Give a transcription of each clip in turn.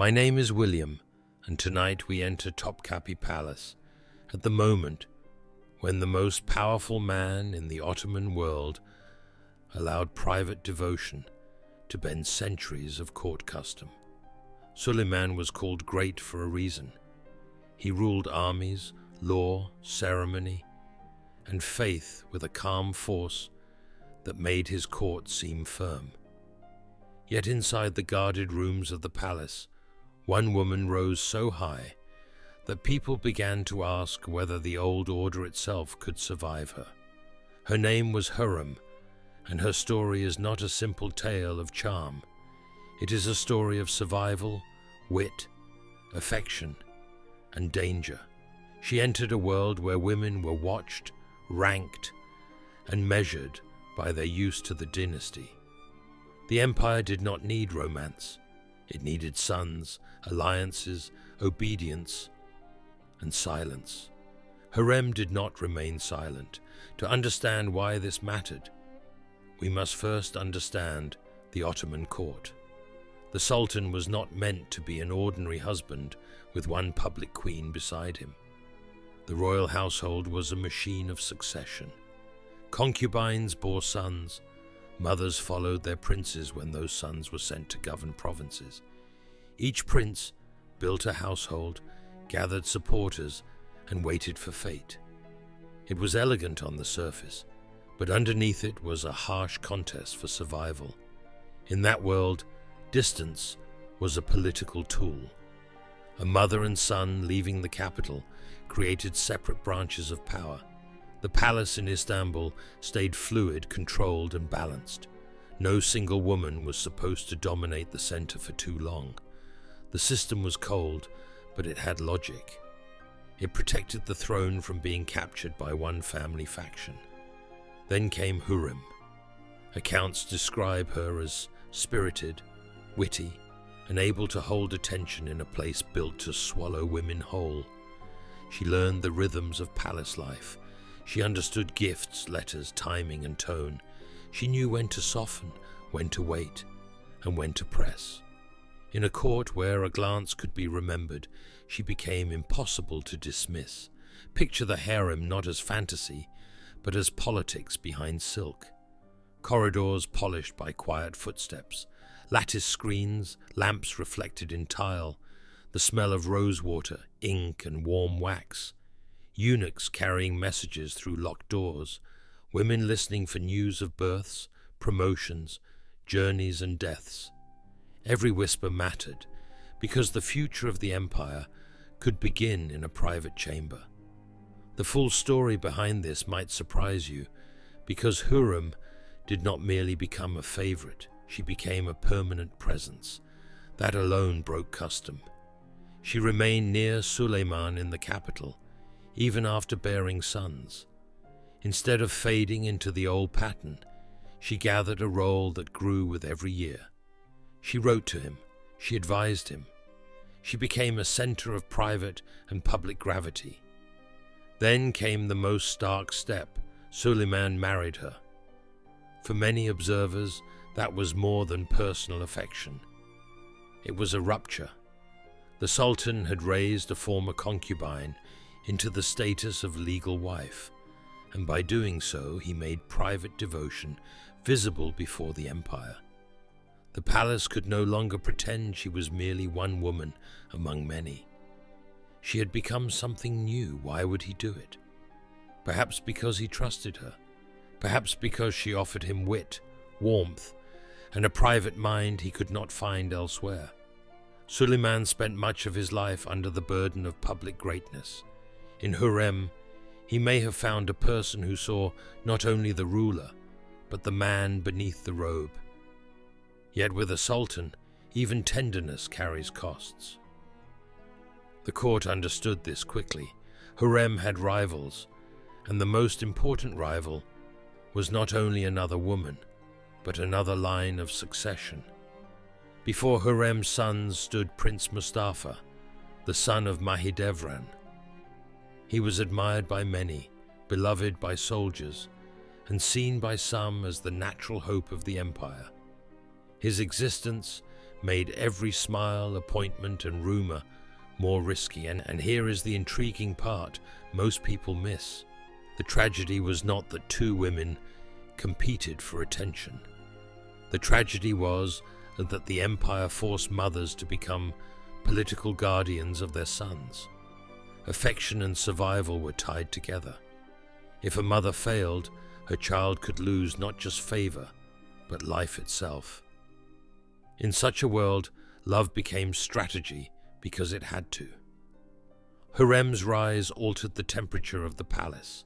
My name is William, and tonight we enter Topkapi Palace at the moment when the most powerful man in the Ottoman world allowed private devotion to bend centuries of court custom. Suleiman was called great for a reason. He ruled armies, law, ceremony, and faith with a calm force that made his court seem firm. Yet inside the guarded rooms of the palace, one woman rose so high that people began to ask whether the old order itself could survive her. Her name was Hurrem, and her story is not a simple tale of charm. It is a story of survival, wit, affection, and danger. She entered a world where women were watched, ranked, and measured by their use to the dynasty. The empire did not need romance. It needed sons, alliances, obedience, and silence. Hurrem did not remain silent. To understand why this mattered, we must first understand the Ottoman court. The Sultan was not meant to be an ordinary husband with one public queen beside him. The royal household was a machine of succession. Concubines bore sons. Mothers followed their princes when those sons were sent to govern provinces. Each prince built a household, gathered supporters, and waited for fate. It was elegant on the surface, but underneath it was a harsh contest for survival. In that world, distance was a political tool. A mother and son leaving the capital created separate branches of power. The palace in Istanbul stayed fluid, controlled, and balanced. No single woman was supposed to dominate the center for too long. The system was cold, but it had logic. It protected the throne from being captured by one family faction. Then came Hurrem. Accounts describe her as spirited, witty, and able to hold attention in a place built to swallow women whole. She learned the rhythms of palace life. She understood gifts, letters, timing, and tone. She knew when to soften, when to wait, and when to press. In a court where a glance could be remembered, she became impossible to dismiss. Picture the harem not as fantasy, but as politics behind silk. Corridors polished by quiet footsteps, lattice screens, lamps reflected in tile, the smell of rosewater, ink, and warm wax. Eunuchs carrying messages through locked doors, women listening for news of births, promotions, journeys, and deaths. Every whisper mattered, because the future of the empire could begin in a private chamber. The full story behind this might surprise you, because Hurrem did not merely become a favorite, she became a permanent presence. That alone broke custom. She remained near Suleiman in the capital, even after bearing sons. Instead of fading into the old pattern, she gathered a role that grew with every year. She wrote to him, she advised him. She became a center of private and public gravity. Then came the most stark step. Suleiman married her. For many observers, that was more than personal affection. It was a rupture. The Sultan had raised a former concubine into the status of legal wife, and by doing so he made private devotion visible before the empire. The palace could no longer pretend she was merely one woman among many. She had become something new. Why would he do it? Perhaps because he trusted her. Perhaps because she offered him wit, warmth, and a private mind he could not find elsewhere. Suleiman spent much of his life under the burden of public greatness. In Hurrem, he may have found a person who saw not only the ruler, but the man beneath the robe. Yet with a sultan, even tenderness carries costs. The court understood this quickly. Hurrem had rivals, and the most important rival was not only another woman, but another line of succession. Before Hurrem's sons stood Prince Mustafa, the son of Mahidevran. He was admired by many, beloved by soldiers, and seen by some as the natural hope of the empire. His existence made every smile, appointment, and rumor more risky. And here is the intriguing part most people miss. The tragedy was not that two women competed for attention. The tragedy was that the empire forced mothers to become political guardians of their sons. Affection and survival were tied together. If a mother failed, her child could lose not just favor, but life itself. In such a world, love became strategy because it had to. Hurrem's rise altered the temperature of the palace.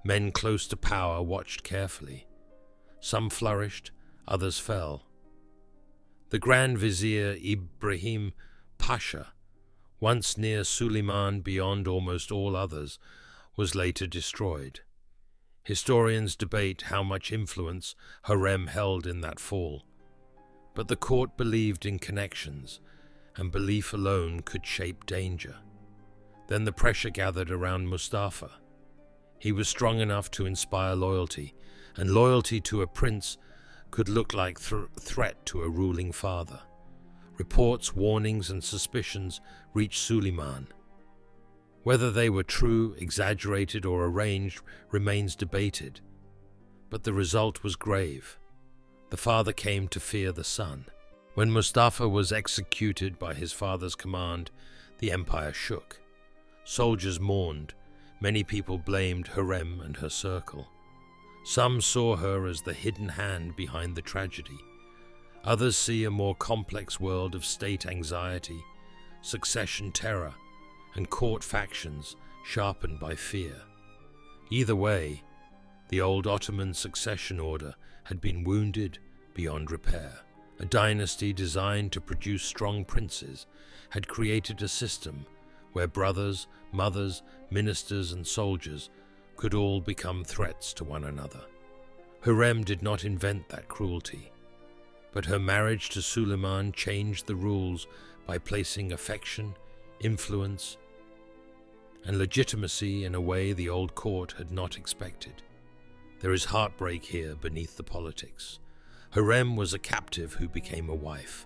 Men close to power watched carefully. Some flourished, others fell. The Grand Vizier Ibrahim Pasha, once near Suleiman beyond almost all others, was later destroyed. Historians debate how much influence Hurrem held in that fall, but the court believed in connections, and belief alone could shape danger. Then the pressure gathered around Mustafa. He was strong enough to inspire loyalty, and loyalty to a prince could look like threat to a ruling father. Reports, warnings, and suspicions reached Suleiman. Whether they were true, exaggerated, or arranged remains debated, but the result was grave. The father came to fear the son. When Mustafa was executed by his father's command, the empire shook. Soldiers mourned. Many people blamed Hurrem and her circle. Some saw her as the hidden hand behind the tragedy. Others see a more complex world of state anxiety, succession terror, and court factions sharpened by fear. Either way, the old Ottoman succession order had been wounded beyond repair. A dynasty designed to produce strong princes had created a system where brothers, mothers, ministers, and soldiers could all become threats to one another. Hurrem did not invent that cruelty, but her marriage to Suleiman changed the rules by placing affection, influence, and legitimacy in a way the old court had not expected. There is heartbreak here beneath the politics. Hurrem was a captive who became a wife,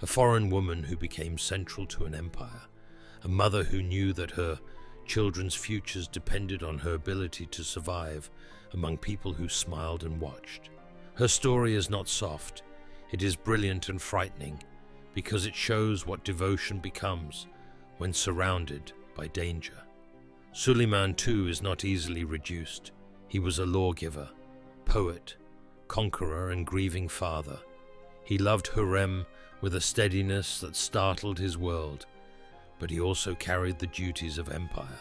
a foreign woman who became central to an empire, a mother who knew that her children's futures depended on her ability to survive among people who smiled and watched. Her story is not soft. It is brilliant and frightening because it shows what devotion becomes when surrounded by danger. Suleiman too is not easily reduced. He was a lawgiver, poet, conqueror, and grieving father. He loved Hurrem with a steadiness that startled his world, but he also carried the duties of empire.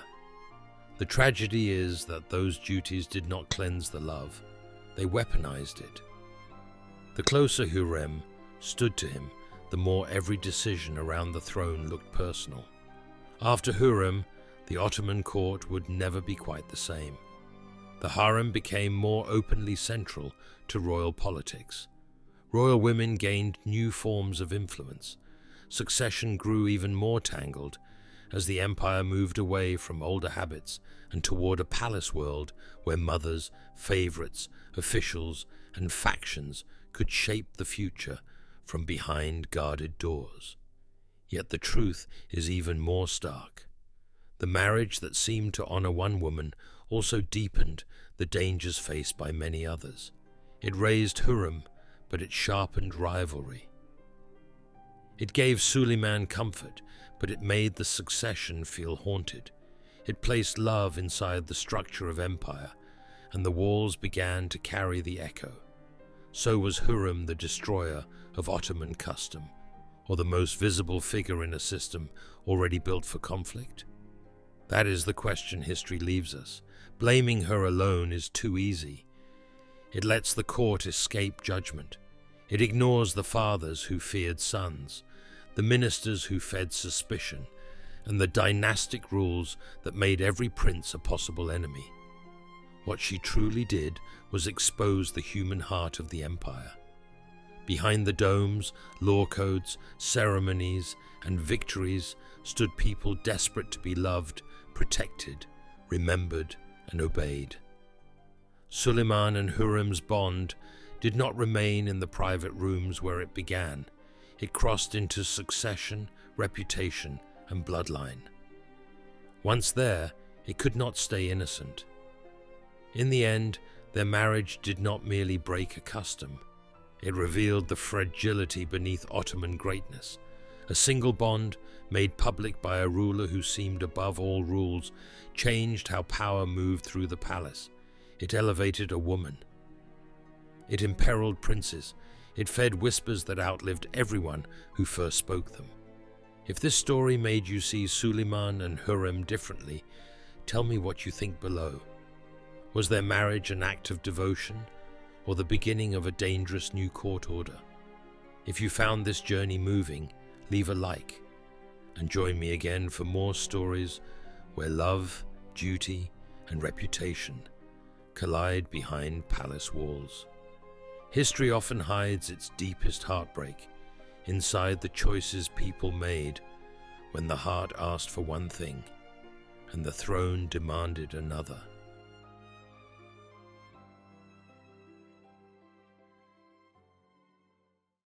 The tragedy is that those duties did not cleanse the love. They weaponized it. The closer Hurrem stood to him, the more every decision around the throne looked personal. After Hurrem, the Ottoman court would never be quite the same. The harem became more openly central to royal politics. Royal women gained new forms of influence. Succession grew even more tangled as the empire moved away from older habits and toward a palace world where mothers, favorites, officials, and factions could shape the future from behind guarded doors. Yet the truth is even more stark. The marriage that seemed to honor one woman also deepened the dangers faced by many others. It raised Hurrem, but it sharpened rivalry. It gave Suleiman comfort, but it made the succession feel haunted. It placed love inside the structure of empire, and the walls began to carry the echo. So was Hurrem the destroyer of Ottoman custom, or the most visible figure in a system already built for conflict? That is the question history leaves us. Blaming her alone is too easy. It lets the court escape judgment. It ignores the fathers who feared sons, the ministers who fed suspicion, and the dynastic rules that made every prince a possible enemy. What she truly did was expose the human heart of the empire. Behind the domes, law codes, ceremonies, and victories stood people desperate to be loved, protected, remembered, and obeyed. Suleiman and Hurrem's bond did not remain in the private rooms where it began. it crossed into succession, reputation, and bloodline. Once there, it could not stay innocent. In the end, their marriage did not merely break a custom. It revealed the fragility beneath Ottoman greatness. A single bond, made public by a ruler who seemed above all rules, changed how power moved through the palace. It elevated a woman. It imperiled princes. It fed whispers that outlived everyone who first spoke them. If this story made you see Suleiman and Hurrem differently, tell me what you think below. Was their marriage an act of devotion, or the beginning of a dangerous new court order? If you found this journey moving, leave a like, and join me again for more stories where love, duty, and reputation collide behind palace walls. History often hides its deepest heartbreak inside the choices people made when the heart asked for one thing and the throne demanded another.